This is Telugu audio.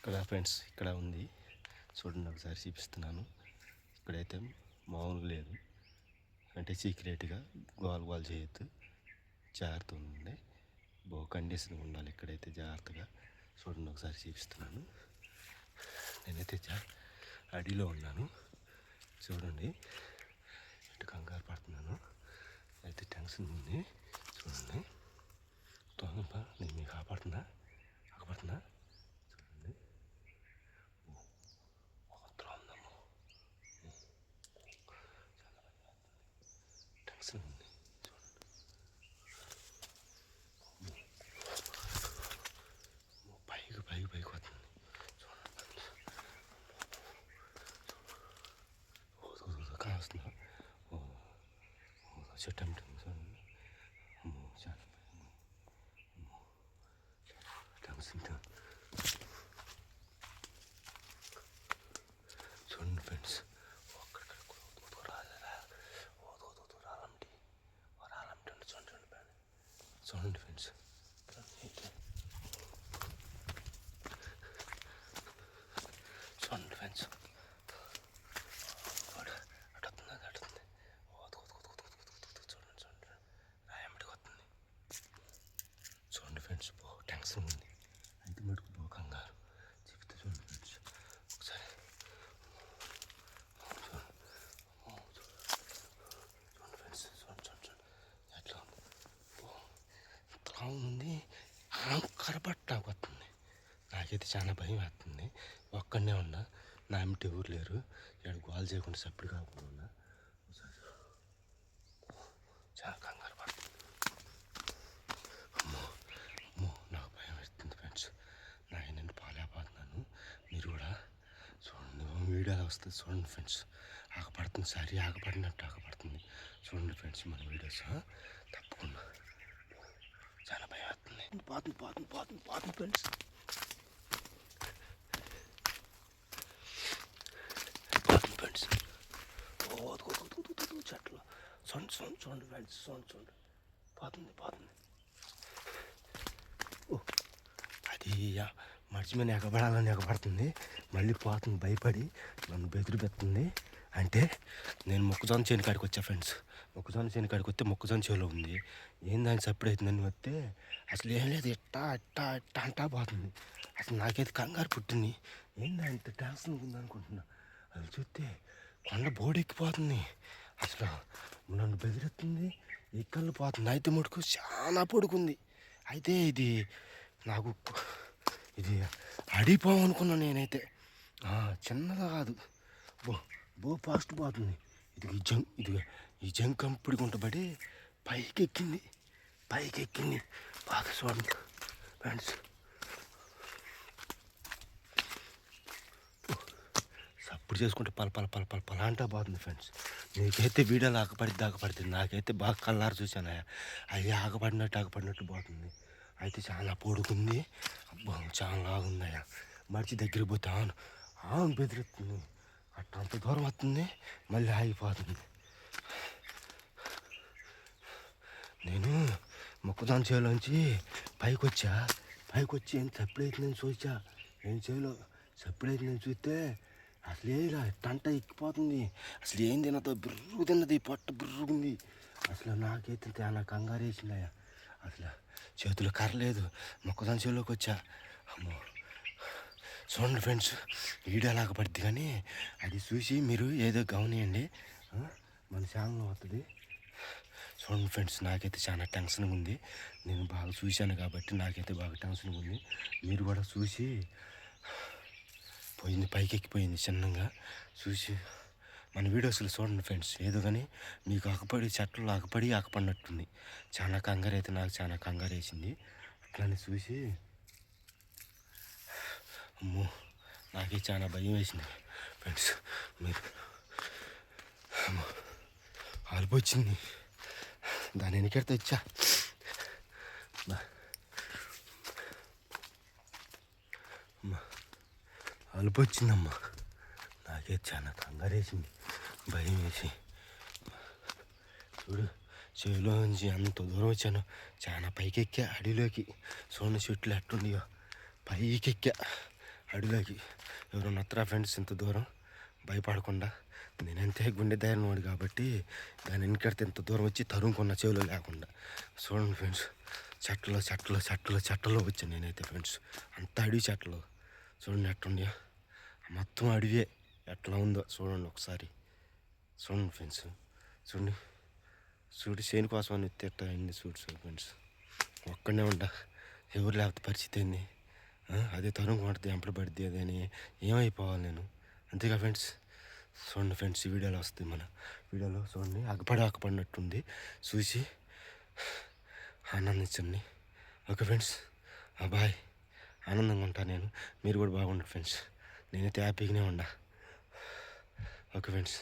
ఇక్కడ ఫ్రెండ్స్ ఇక్కడ ఉంది చూడండి, ఒకసారి చూపిస్తున్నాను. ఇక్కడైతే మామూలుగా లేదు, అంటే సీక్రెట్గా గోల్ గోల్ చేయొద్దు, జాగ్రత్త ఉండండి, కండిషన్గా ఉండాలి. ఇక్కడైతే జాగ్రత్తగా చూడండి, ఒకసారి చూపిస్తున్నాను. నేనైతే అడవిలో ఉన్నాను చూడండి, ఇటు కంగారు పడుతున్నాను, అయితే టెన్షన్ ఉంది చూడండి. తొందరగా నేను మీకు కాపాడుతున్నా చూడండి. టెన్షన్ ఉంది చూడండి. పైకి వస్తుంది చూడండి. కాస్తున్నా చెట్టు చూడండి. చాలా టెన్షన్ చూడండి ఫ్రెండ్స్. చూడండి ఫ్రెండ్స్, చూడండి ఫ్రెండ్స్, అడుగుతుంది చూడండి రాయమ్మడికి వస్తుంది చూడండి ఫ్రెండ్స్. టెన్షన్ ఉంది, అయితే మటుకు కంగారు చెప్తే చూడండి ఫ్రెండ్స్. ఒకసారి చూడండి ఫ్రెండ్స్, చూడండి ఎట్లా ఉంది, ఇంతలా ఉంది, కరపట్టాకు వస్తుంది. నాకైతే చాలా భయం వేస్తుంది. ఒక్కడనే ఉన్నా, నా ఇంటి ఎవరు లేరు, ఇక్కడ గోల్ చేయకుండా సప్పుడు కాకుండా ఉన్నా. చాలా కంగారు పడుతుంది. అమ్మో నాకు భయం వేస్తుంది ఫ్రెండ్స్. నేను పాలేకపోతున్నాను. మీరు కూడా చూడండి, వీడియోలో వస్తుంది చూడండి ఫ్రెండ్స్. ఆగపడుతుంది, సరే ఆగపడుతుంది చూడండి ఫ్రెండ్స్. మన వీడియోస్ తప్పకుండా చాలా భయం వేస్తుంది. పోతుంది ఫ్రెండ్స్. ఫ్రెండ్స్ చెట్లు చూడండి ఫ్రెండ్స్, చూడండి పోతుంది. అది మడిచి మీద ఎగబడాలని మళ్ళీ పోతుంది, భయపడి నన్ను బెదిరిపెడుతుంది. అంటే నేను మొక్కజొన్న చేను కాడికి వచ్చా ఫ్రెండ్స్. మొక్కజొన్న చేను కాడికి వస్తే మొక్కజొన్న చేలో ఉంది. ఏందని సప్పుడు అవుతుందని వస్తే అసలు ఏం లేదు, ఇట్టా అంటా పోతుంది. అసలు నాకైతే కంగారు పుట్టింది. ఏందంటే టెన్షన్ ఉందనుకుంటున్నా. అది చూస్తే కొండ బోడెక్కిపోతుంది, అసలు నన్ను బెదిరిస్తుంది, ఎక్కళ్ళు పోతుంది. అయితే మటుకు చాలా పొడుకుంది. అయితే ఇది నాకు అడిపోవనుకున్నాను నేనైతే. చిన్నగా కాదు, ఫాస్ట్ పోతుంది. ఈ జంకంపుడి గుంటబడి పైకి ఎక్కింది బాగా చూడండి ఫ్రెండ్స్. సప్పుడు చేసుకుంటే పల అంటా పోతుంది ఫ్రెండ్స్. నీకైతే వీడియోలు ఆగపడుతుంది, నాకైతే బాగా కళ్ళారు చూశాను. అది ఆగపడినట్టు పోతుంది. అయితే చాలా పొడుకుంది, చాలా లాగుందయ్యా. మడిచి దగ్గరికి పోతే ఆవును బెదిరిస్తుంది. అంత దూరం వస్తుంది, మళ్ళీ ఆగిపోతుంది. నేను మొక్కదాని చేలోంచి పైకి వచ్చి ఏం సప్పుడైతుందని చూసా. సప్పుడైతుందని చూస్తే అసలు ఏలా టంట ఎక్కిపోతుంది. అసలు ఏం తినదో తిన్నది, పొట్ట బిర్రుగుంది. అసలు నాకైతే చాలా కంగారు వేసిందయ్యా. అసలు చేతిలో కర్రలేదు, మొక్కదాని చేలోకి వచ్చా. అమ్మో చూడండి ఫ్రెండ్స్, వీడియో లాగపడుద్ది కానీ అది చూసి మీరు ఏదో గమనియండి, మన ఛానల్లో వస్తుంది. చూడండి ఫ్రెండ్స్, నాకైతే చాలా టెన్షన్గా ఉంది. నేను బాగా చూశాను కాబట్టి నాకైతే బాగా టెన్షన్గా ఉంది. మీరు కూడా చూసి పైకి ఎక్కిపోయింది చిన్నగా చూసి మన వీడియోస్లో చూడండి ఫ్రెండ్స్. ఏదో కానీ మీకు చెట్లు ఆగపడినట్టుంది. చాలా కంగారు అయితే నాకు చాలా కంగారు వేసింది. అట్లానే చూసి అమ్మో నాకే చాలా భయం వేసింది ఫ్రెండ్స్. మీరు అలుపు వచ్చింది, దాని వెనకెడితే వచ్చా. అలుపు వచ్చిందమ్మా, నాకే చాలా కంగారు వేసింది, భయం వేసి. చూడు చెవిలో నుంచి అంత దూరం వచ్చాను, చాలా పైకి ఎక్కా అడవిలోకి. చూడండి చెట్లు ఎట్టుండియో, పైకి ఎక్కా. అడవిలోకి ఎవరైనా వస్తారా ఫ్రెండ్స్ ఇంత దూరం భయపడకుండా. నేనంతే గుండె ధైర్యం వాడు కాబట్టి దాని వెనకడితే ఇంత దూరం వచ్చి తరుముకున్న చెవులో లేకుండా. చూడండి ఫ్రెండ్స్, చెట్టలో వచ్చాను నేనైతే ఫ్రెండ్స్. అంత అడవి చెట్లు చూడండి ఎట్టుండయో, మొత్తం అడవియే. ఎట్లా ఉందో చూడండి ఒకసారి. చూడండి ఫ్రెండ్స్, చూడు చేను కోసం అని ఎత్తిట్ట అయింది. చూడు ఫ్రెండ్స్, ఒక్కడనే ఉంటా, ఎవరు లేకపోతే పరిస్థితి ఏంది. అదే తరుము కొడుతుంది, ఎంపడి పడుద్ది, అదే అని ఏమైపోవాలి నేను. అంతేగా ఫ్రెండ్స్. చూడండి ఫ్రెండ్స్, ఈ వీడియోలో వస్తుంది, మన వీడియోలో చూడండి ఆకపడినట్టుంది. చూసి ఆనందించండి. Okay friends, bye. ఆనందంగా ఉంటా నేను, మీరు కూడా బాగుండండి ఫ్రెండ్స్. నేనైతే హ్యాపీగానే ఉన్నా. Okay friends.